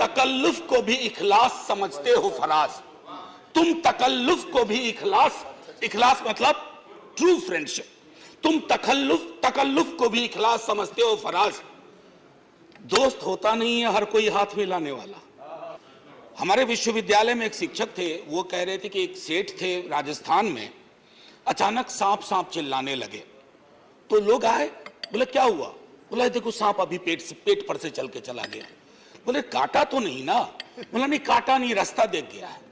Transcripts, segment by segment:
तकल्लुफ को भी इखलास समझते हो फराज, तुम तकल्लुफ को भी इखलास, इखलास मतलब ट्रू फ्रेंडशिप, तुम तकल्लुफ को भी इखलास समझते हो फराज। दोस्त होता नहीं है हर कोई हाथ मिलाने वाला। हमारे विश्वविद्यालय में एक शिक्षक थे, वो कह रहे थे कि एक सेठ थे राजस्थान में, अचानक सांप सांप चिल्लाने लगे, तो लोग आए, बोले क्या हुआ? बोला देखो सांप अभी पेट पर से चल के चला गया। बोले काटा तो नहीं ना? बोला नहीं काटा नहीं, रास्ता देख गया है।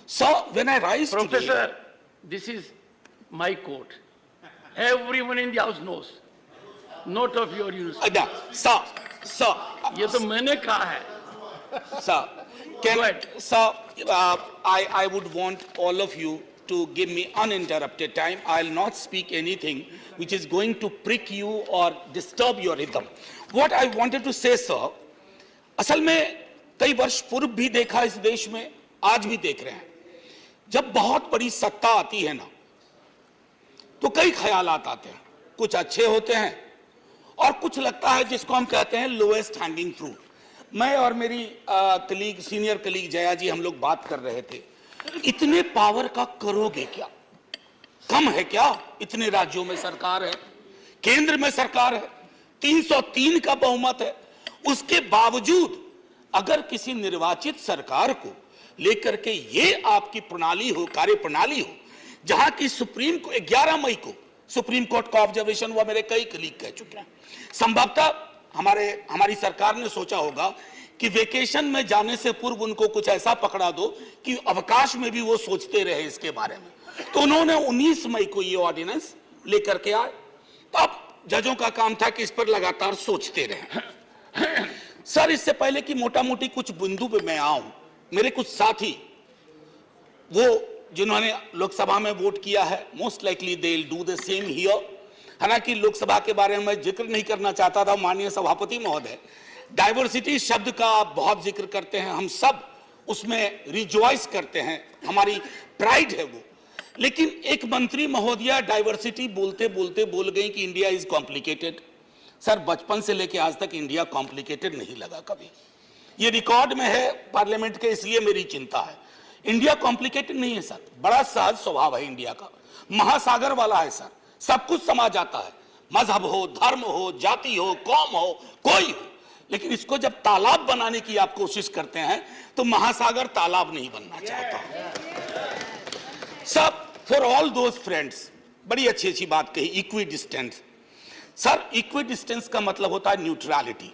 So when I rise Professor, today, this is my quote. Everyone in the house knows. Note of your university. sir, ये तो मैंने कहा है. sir, Go ahead. sir, I would want all of you to give me uninterrupted time. I'll not speak anything which is going to prick you or disturb your rhythm. What I wanted to say, sir, असल में कई वर्ष पूर्व भी देखा इस देश में, आज भी देख रहे हैं, जब बहुत बड़ी सत्ता आती है ना, तो कई ख्यालात आते हैं, कुछ अच्छे होते हैं और कुछ लगता है जिसको हम कहते हैं लोएस्ट हैंगिंग फ्रूट। मैं और मेरी कलीग, सीनियर कलीग जया जी, हम लोग बात कर रहे थे, इतने पावर का करोगे क्या? कम है क्या? इतने राज्यों में सरकार है, केंद्र में सरकार है, 303 का बहुमत है, उसके बावजूद अगर किसी निर्वाचित सरकार को लेकर के ये आपकी प्रणाली हो, कार्य प्रणाली हो, जहां की सुप्रीम को 11 मई को सुप्रीम कोर्ट का ऑब्जर्वेशन हुआ, मेरे कई कलीग कह चुके हैं, संभवतः हमारी सरकार ने सोचा होगा कि वेकेशन में जाने से पूर्व उनको कुछ ऐसा पकड़ा दो कि अवकाश में भी वो सोचते रहे इसके बारे में। तो उन्होंने 19 मई को ये ऑर्डिनेंस लेकर के आए, तो अब जजों का काम था कि इस पर लगातार सोचते रहे। सर, इससे पहले कि मोटा मोटी कुछ बिंदु पे मैं आऊं, मेरे कुछ साथी वो जिन्होंने लोकसभा में वोट किया है, most likely they will do the same here. हालांकि लोकसभा के बारे में मैं जिक्र नहीं करना चाहता था, माननीय सभापति महोदय डाइवर्सिटी शब्द का आप बहुत जिक्र करते हैं, हम सब उसमें रिजॉइस करते हैं, हमारी प्राइड है वो। लेकिन एक मंत्री महोदया डाइवर्सिटी बोलते बोलते बोल गई कि इंडिया इज कॉम्प्लिकेटेड। सर, बचपन से लेकर आज तक इंडिया कॉम्प्लिकेटेड नहीं लगा कभी, ये रिकॉर्ड में है पार्लियामेंट के, इसलिए मेरी चिंता है। इंडिया कॉम्प्लिकेटेड नहीं है सर, बड़ा सहज स्वभाव है इंडिया का, महासागर वाला है सर, सब कुछ समा जाता है, मजहब हो, धर्म हो, जाति हो, कौम हो, कोई हो। लेकिन इसको जब तालाब बनाने की आप कोशिश करते हैं तो महासागर तालाब नहीं बनना चाहता। सब फॉर ऑल दोज फ्रेंड्स, बड़ी अच्छी अच्छी बात कही, equi distance. Sir, equi distance का मतलब होता है न्यूट्रलिटी।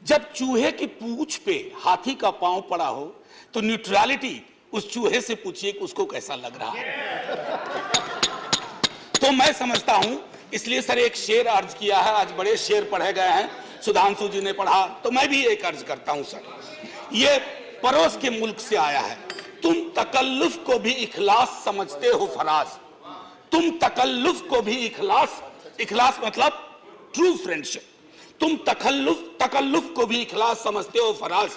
जब चूहे की पूंछ पे हाथी का पांव पड़ा हो तो न्यूट्रलिटी उस चूहे से पूछिए कि उसको कैसा लग रहा है। तो मैं समझता हूं, इसलिए सर एक शेर अर्ज किया है, आज बड़े शेर पढ़े गए हैं, सुधांशु जी ने पढ़ा, तो मैं भी एक अर्ज करता हूं सर, ये पड़ोस के मुल्क से आया है। तुम तकल्लुफ को भी इखलास समझते हो फराज, तुम तकल्लुफ को भी इखलास, इखलास मतलब ट्रू फ्रेंडशिप, तुम तकल्लुफ को भी इखलास समझते हो फराज।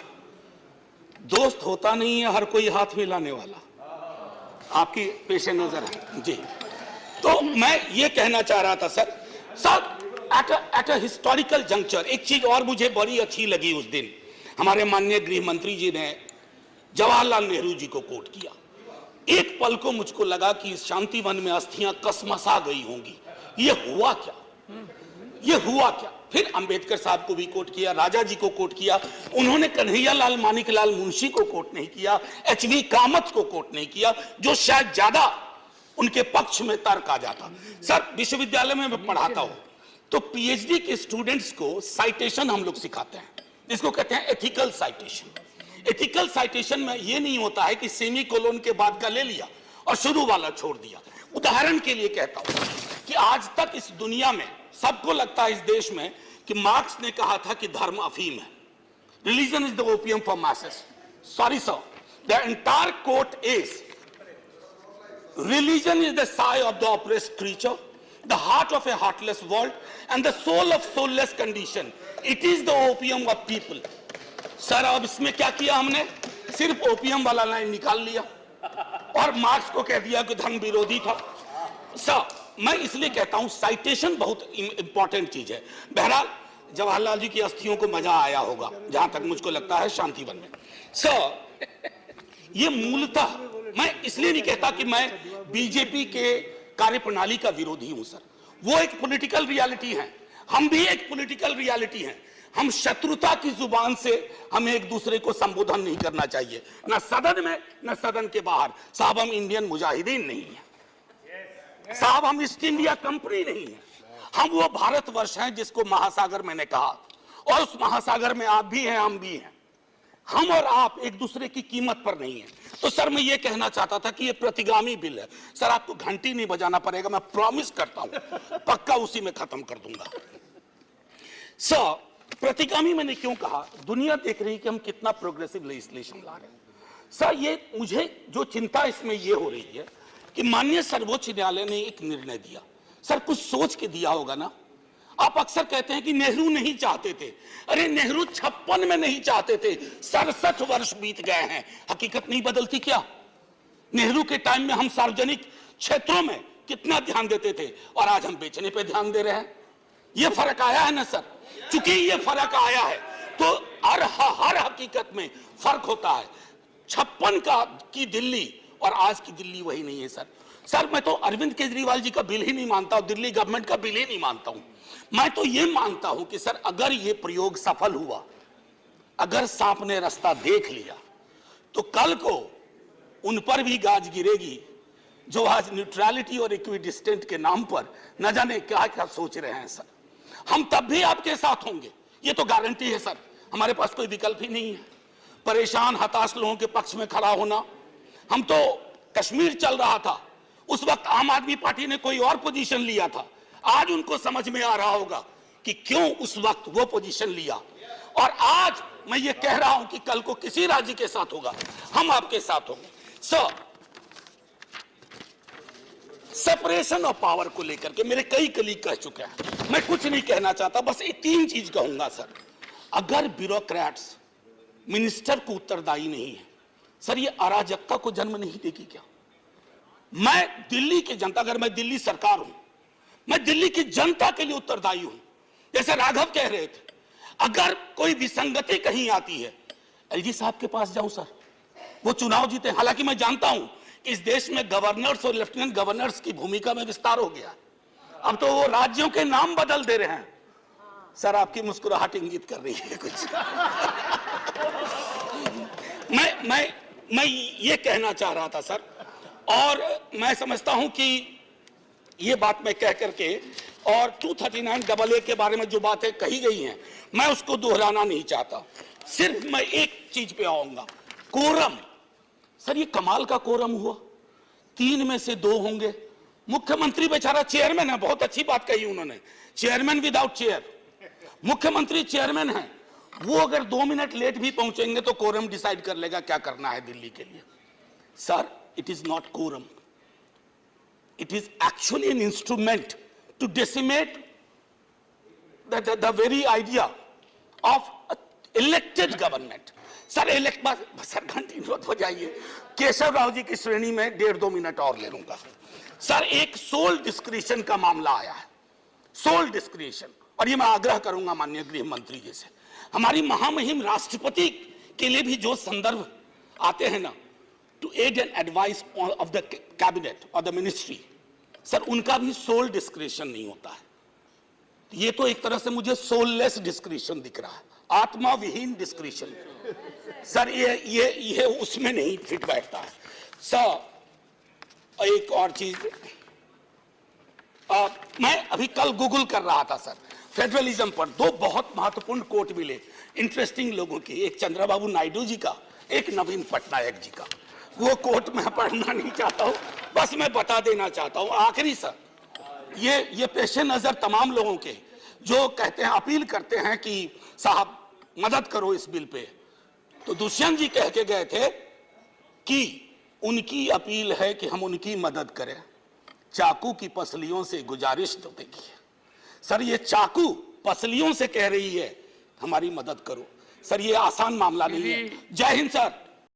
दोस्त होता नहीं है हर कोई हाथ मिलाने वाला, आपकी पेश नजर है जी। तो मैं ये कहना चाह रहा था sir, at a historical juncture एक चीज और मुझे बड़ी अच्छी लगी उस दिन, हमारे माननीय गृह मंत्री जी ने जवाहरलाल नेहरू जी को कोट किया। एक पल को मुझको लगा कि इस शांति वन में अस्थियां कसमसा गई होंगी, ये हुआ क्या, ये हुआ क्या। फिर अंबेडकर साहब को भी कोट किया, राजा जी को कोट किया, उन्होंने कन्हैयालाल मानिकलाल मुंशी को कोट नहीं किया, एचवी कामत को कोट नहीं किया, जो शायद ज्यादा उनके पक्ष में तर्क आ जाता। सर, विश्वविद्यालय में मैं पढ़ाता हूं तो पीएचडी के स्टूडेंट्स को साइटेशन हम लोग सिखाते हैं, जिसको कहते हैं एथिकल साइटेशन। एथिकल साइटेशन में यह नहीं होता है कि सेमी कोलोन के बाद का ले लिया और शुरू वाला छोड़ दिया। उदाहरण के लिए कहता हूं कि आज तक इस दुनिया में सबको लगता है इस देश में कि मार्क्स ने कहा था कि धर्म अफीम है, religion is the opium for masses. Sorry sir, the entire quote is religion is the sigh of the oppressed creature, the heart of a heartless world, and the soul of soulless condition. It is the opium of people. Sir, अब इसमें क्या किया हमने, सिर्फ opium वाला line निकाल लिया और मार्क्स को कह दिया कि धर्म विरोधी था। सर, मैं इसलिए कहता हूं साइटेशन बहुत इंपॉर्टेंट चीज है। बहरहाल जवाहरलाल जी की अस्थियों को मजा आया होगा, जहां तक मुझको लगता है, शांति वन में। सर, ये मूलतः मैं इसलिए नहीं कहता कि मैं बीजेपी के कार्यप्रणाली का विरोधी हूं सर, वो एक पॉलिटिकल रियलिटी है, हम भी एक पॉलिटिकल रियलिटी हैं। हम शत्रुता की जुबान से हमें एक दूसरे को संबोधन नहीं करना चाहिए, न सदन में न सदन के बाहर। साहब, हम इंडियन मुजाहिदीन नहीं है साहब, हम ईस्ट इंडिया कंपनी नहीं है, हम वो भारतवर्ष हैं जिसको महासागर मैंने कहा, और उस महासागर में आप भी हैं, हम भी हैं। हम और आप एक दूसरे की कीमत पर नहीं है। तो सर, मैं ये कहना चाहता था कि ये प्रतिगामी बिल है सर, आपको घंटी नहीं बजाना पड़ेगा, मैं प्रॉमिस करता हूं, पक्का उसी में खत्म कर दूंगा। सर, प्रतिगामी मैंने क्यों कहा? दुनिया देख रही है कि हम कितना प्रोग्रेसिव लेजिस्लेशन ला रहे हैं। सर, ये मुझे जो चिंता इसमें ये हो रही है कि माननीय सर्वोच्च न्यायालय ने एक निर्णय दिया, सर कुछ सोच के दिया होगा ना। आप अक्सर कहते हैं कि नेहरू नहीं चाहते थे, अरे नेहरू 56 में नहीं चाहते थे, 67 वर्ष बीत गए हैं, हकीकत नहीं बदलती क्या? नेहरू के टाइम में हम सार्वजनिक क्षेत्रों में कितना ध्यान देते थे, और आज हम बेचने पे ध्यान दे रहे हैं। ये फर्क आया है ना सर। चूंकि ये फर्क आया है तो हर हकीकत में फर्क होता है। 56 की दिल्ली और आज की दिल्ली वही नहीं है सर। सर, मैं तो अरविंद केजरीवाल जी का बिल ही नहीं मानता हूं, दिल्ली गवर्नमेंट का बिल ही नहीं मानता हूं। मैं तो ये मानता हूं कि सर, अगर ये प्रयोग सफल हुआ, अगर सांप ने रास्ता देख लिया, तो कल को उन पर भी गाज गिरेगी जो आज न्यूट्रलिटी और इक्विडिस्टेंट के नाम पर न जाने क्या क्या सोच रहे हैं सर। हम तब भी आपके साथ होंगे, ये तो गारंटी है सर, हमारे पास कोई विकल्प ही नहीं है। परेशान हताश लोगों के पक्ष में खड़ा होना। हम तो कश्मीर चल रहा था, उस वक्त आम आदमी पार्टी ने कोई और पोजीशन लिया था, आज उनको समझ में आ रहा होगा कि क्यों उस वक्त वो पोजीशन लिया। और आज मैं ये कह रहा हूं कि कल को किसी राज्य के साथ होगा, हम आपके साथ होंगे। सर, सेपरेशन ऑफ पावर को लेकर के मेरे कई कलीग कह चुके हैं, मैं कुछ नहीं कहना चाहता, बस ये 3 चीज कहूंगा सर। अगर ब्यूरोक्रेट्स मिनिस्टर को उत्तरदायी नहीं है सर, ये अराजकता को जन्म नहीं देगी क्या? मैं दिल्ली की जनता, अगर मैं दिल्ली सरकार हूं, मैं दिल्ली की जनता के लिए उत्तरदायी हूं। जैसे राघव कह रहे थे, अगर कोई विसंगति कहीं आती है, एलजी साहब के पास जाऊं सर, वो चुनाव जीते। हालांकि मैं जानता हूं कि इस देश में गवर्नर्स और लेफ्टिनेंट गवर्नर्स की भूमिका में विस्तार हो गया, अब तो वो राज्यों के नाम बदल दे रहे हैं। सर, आपकी मुस्कुराहट इंगित कर रही है कुछ। मैं ये कहना चाह रहा था सर, और मैं समझता हूं कि ये बात मैं कह करके, और 239AA के बारे में जो बातें कही गई हैं, मैं उसको दोहराना नहीं चाहता। सिर्फ मैं एक चीज पे आऊंगा, कोरम। सर, ये कमाल का कोरम हुआ, 3 में से 2 होंगे। मुख्यमंत्री बेचारा चेयरमैन है, बहुत अच्छी बात कही उन्होंने, चेयरमैन विदाउट चेयर। मुख्यमंत्री चेयरमैन है, वो अगर 2 मिनट लेट भी पहुंचेंगे तो कोरम डिसाइड कर लेगा क्या करना है दिल्ली के लिए। Sir, it is not quorum, it is actually an instrument to decimate the very idea of elected government. Sir, sir घंटी मत बजाइए, केशव राव जी की श्रेणी में 1.5-2 मिनट और ले लूंगा। सर, एक सोल डिस्क्रिशन का मामला आया है, सोल डिस्क्रिशन, और ये मैं आग्रह करूंगा माननीय गृह मंत्री जी से, हमारी महामहिम राष्ट्रपति के लिए भी जो संदर्भ आते हैं ना, to aid and advice of the cabinet or the ministry, sir उनका भी सोल डिस्क्रिशन नहीं होता है। ये तो एक तरह से मुझे सोललेस डिस्क्रिशन दिख रहा है, आत्मा विहीन डिस्क्रिशन। सर, ये उसमें नहीं फिट बैठता है। सर, एक और चीज, मैं अभी कल गूगल कर रहा था सर, फेडरलिज्म पर 2 बहुत महत्वपूर्ण कोट मिले इंटरेस्टिंग लोगों की, एक चंद्रबाबू नायडू जी का, एक नवीन पटनायक जी का। वो कोट मैं पढ़ना नहीं चाहता हूं, बस मैं बता देना चाहता हूं। आखिरी सर, ये पेशे नजर तमाम लोगों के जो कहते हैं, अपील करते हैं कि साहब मदद करो इस बिल पे, तो दुष्यंत जी कह के गए थे कि उनकी अपील है कि हम उनकी मदद करें, चाकू की पसलियों से गुजारिश तो देखिए। सर, ये चाकू पसलियों से कह रही है हमारी मदद करो। सर, ये आसान मामला नहीं है। जय हिंद सर।